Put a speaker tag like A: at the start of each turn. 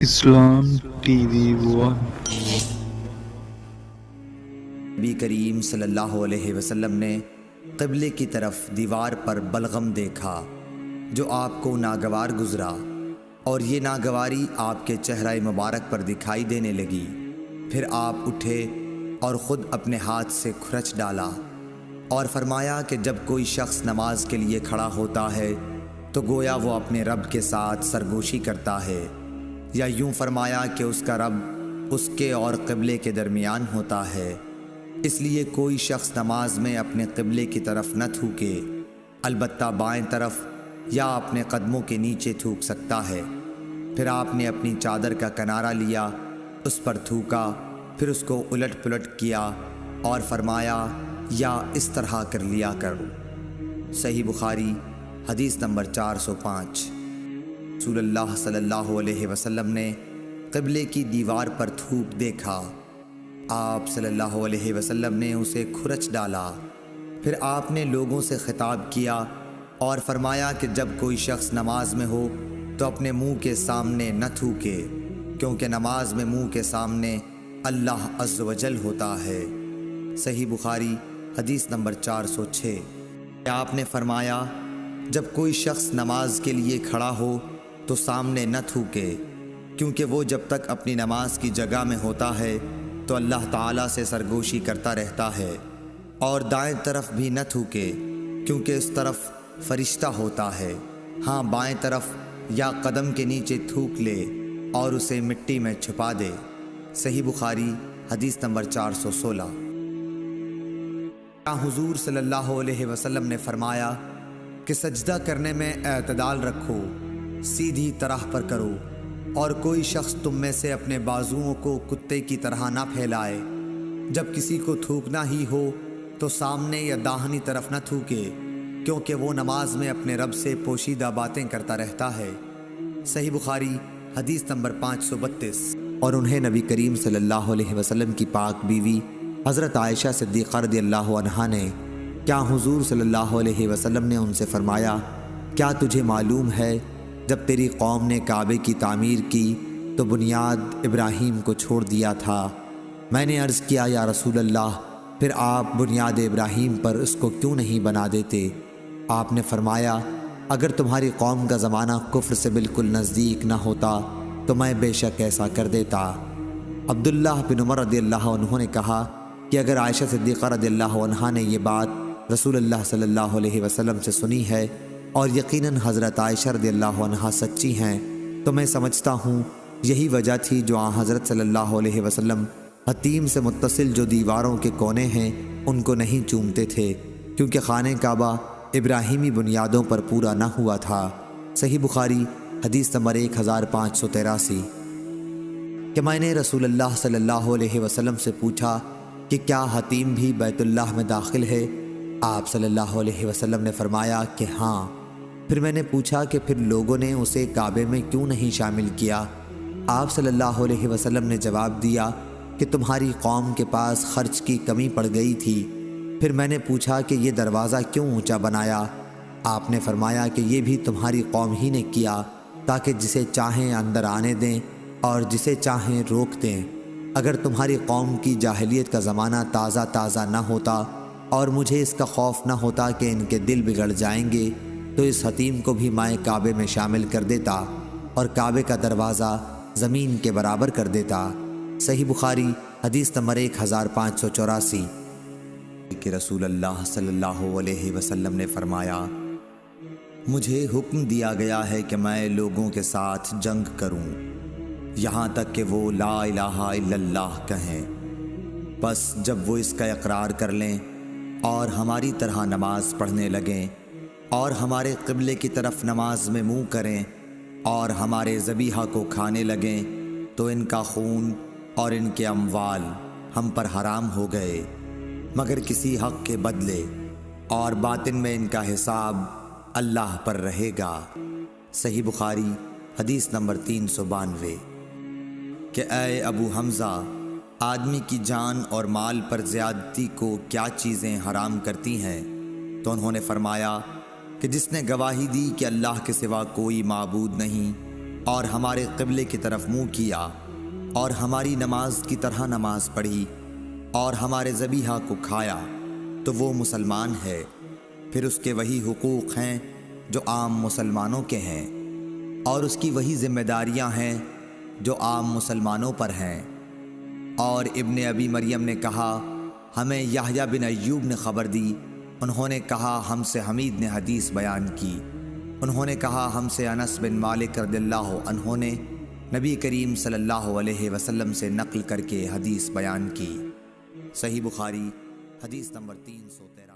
A: اسلام T V one.
B: نبی کریم صلی اللہ علیہ وسلم نے قبلے کی طرف دیوار پر بلغم دیکھا جو آپ کو ناگوار گزرا، اور یہ ناگواری آپ کے چہرہ مبارک پر دکھائی دینے لگی۔ پھر آپ اٹھے اور خود اپنے ہاتھ سے کھرچ ڈالا اور فرمایا کہ جب کوئی شخص نماز کے لیے کھڑا ہوتا ہے تو گویا وہ اپنے رب کے ساتھ سرگوشی کرتا ہے، یا یوں فرمایا کہ اس کا رب اس کے اور قبلے کے درمیان ہوتا ہے۔ اس لیے کوئی شخص نماز میں اپنے قبلے کی طرف نہ تھوکے، البتہ بائیں طرف یا اپنے قدموں کے نیچے تھوک سکتا ہے۔ پھر آپ نے اپنی چادر کا کنارہ لیا، اس پر تھوکا، پھر اس کو الٹ پلٹ کیا اور فرمایا یا اس طرح کر لیا کر۔ صحیح بخاری حدیث نمبر 405۔ رسول اللہ صلی اللہ علیہ وسلم نے قبلے کی دیوار پر تھوک دیکھا، آپ صلی اللہ علیہ وسلم نے اسے کھرچ ڈالا۔ پھر آپ نے لوگوں سے خطاب کیا اور فرمایا کہ جب کوئی شخص نماز میں ہو تو اپنے منہ کے سامنے نہ تھوکے، کیونکہ نماز میں منہ کے سامنے اللہ عز و جل ہوتا ہے۔ صحیح بخاری حدیث نمبر 406۔ آپ نے فرمایا جب کوئی شخص نماز کے لیے کھڑا ہو تو سامنے نہ تھوکے، کیونکہ وہ جب تک اپنی نماز کی جگہ میں ہوتا ہے تو اللہ تعالیٰ سے سرگوشی کرتا رہتا ہے، اور دائیں طرف بھی نہ تھوکے، کیونکہ اس طرف فرشتہ ہوتا ہے۔ ہاں، بائیں طرف یا قدم کے نیچے تھوک لے اور اسے مٹی میں چھپا دے۔ صحیح بخاری حدیث نمبر 416۔ حضور صلی اللہ علیہ وسلم نے فرمایا کہ سجدہ کرنے میں اعتدال رکھو، سیدھی طرح پر کرو، اور کوئی شخص تم میں سے اپنے بازوؤں کو کتے کی طرح نہ پھیلائے۔ جب کسی کو تھوکنا ہی ہو تو سامنے یا داہنی طرف نہ تھوکے، کیونکہ وہ نماز میں اپنے رب سے پوشیدہ باتیں کرتا رہتا ہے۔ صحیح بخاری حدیث نمبر 532۔ اور انہیں نبی کریم صلی اللہ علیہ وسلم کی پاک بیوی حضرت عائشہ صدیقہ رضی اللہ عنہا نے کیا حضور صلی اللہ علیہ وسلم نے ان سے فرمایا، کیا تجھے معلوم ہے جب تیری قوم نے کعبے کی تعمیر کی تو بنیاد ابراہیم کو چھوڑ دیا تھا؟ میں نے عرض کیا یا رسول اللہ، پھر آپ بنیاد ابراہیم پر اس کو کیوں نہیں بنا دیتے؟ آپ نے فرمایا اگر تمہاری قوم کا زمانہ کفر سے بالکل نزدیک نہ ہوتا تو میں بے شک ایسا کر دیتا۔ عبداللہ بن عمر رضی اللہ عنہ نے کہا کہ اگر عائشہ صدیقہ رضی اللہ عنہا نے یہ بات رسول اللہ صلی اللہ علیہ وسلم سے سنی ہے اور یقیناً حضرت عائشہ رضی اللہ عنہا سچی ہیں، تو میں سمجھتا ہوں یہی وجہ تھی جو حضرت صلی اللہ علیہ وسلم حتیم سے متصل جو دیواروں کے کونے ہیں ان کو نہیں چومتے تھے، کیونکہ خانہ کعبہ ابراہیمی بنیادوں پر پورا نہ ہوا تھا۔ صحیح بخاری حدیث نمبر 1583۔ کہ میں نے رسول اللہ صلی اللہ علیہ وسلم سے پوچھا کہ کیا حتیم بھی بیت اللہ میں داخل ہے؟ آپ صلی اللہ علیہ وسلم نے فرمایا کہ ہاں۔ پھر میں نے پوچھا کہ پھر لوگوں نے اسے کعبے میں کیوں نہیں شامل کیا؟ آپ صلی اللہ علیہ وسلم نے جواب دیا کہ تمہاری قوم کے پاس خرچ کی کمی پڑ گئی تھی۔ پھر میں نے پوچھا کہ یہ دروازہ کیوں اونچا بنایا؟ آپ نے فرمایا کہ یہ بھی تمہاری قوم ہی نے کیا تاکہ جسے چاہیں اندر آنے دیں اور جسے چاہیں روک دیں۔ اگر تمہاری قوم کی جاہلیت کا زمانہ تازہ نہ ہوتا اور مجھے اس کا خوف نہ ہوتا کہ ان کے دل بگڑ جائیں گے تو اس حتیم کو بھی میں کعبے میں شامل کر دیتا اور کعبے کا دروازہ زمین کے برابر کر دیتا۔ صحیح بخاری حدیث نمبر 1584۔ کہ رسول اللہ صلی اللہ علیہ وسلم نے فرمایا مجھے حکم دیا گیا ہے کہ میں لوگوں کے ساتھ جنگ کروں یہاں تک کہ وہ لا الہ الا اللہ کہیں، بس جب وہ اس کا اقرار کر لیں اور ہماری طرح نماز پڑھنے لگیں اور ہمارے قبلے کی طرف نماز میں منہ کریں اور ہمارے ذبیحہ کو کھانے لگیں تو ان کا خون اور ان کے اموال ہم پر حرام ہو گئے مگر کسی حق کے بدلے، اور باطن میں ان کا حساب اللہ پر رہے گا۔ صحیح بخاری حدیث نمبر 392۔ کہ اے ابو حمزہ، آدمی کی جان اور مال پر زیادتی کو کیا چیزیں حرام کرتی ہیں؟ تو انہوں نے فرمایا کہ جس نے گواہی دی کہ اللہ کے سوا کوئی معبود نہیں اور ہمارے قبلے کی طرف منہ کیا اور ہماری نماز کی طرح نماز پڑھی اور ہمارے ذبیحہ کو کھایا تو وہ مسلمان ہے۔ پھر اس کے وہی حقوق ہیں جو عام مسلمانوں کے ہیں، اور اس کی وہی ذمہ داریاں ہیں جو عام مسلمانوں پر ہیں۔ اور ابن ابی مریم نے کہا، ہمیں یحییٰ بن ایوب نے خبر دی، انہوں نے کہا ہم سے حمید نے حدیث بیان کی، انہوں نے کہا ہم سے انس بن مالک رضی اللہ عنہ نے نبی کریم صلی اللہ علیہ وسلم سے نقل کر کے حدیث بیان کی۔ صحیح بخاری حدیث نمبر 313۔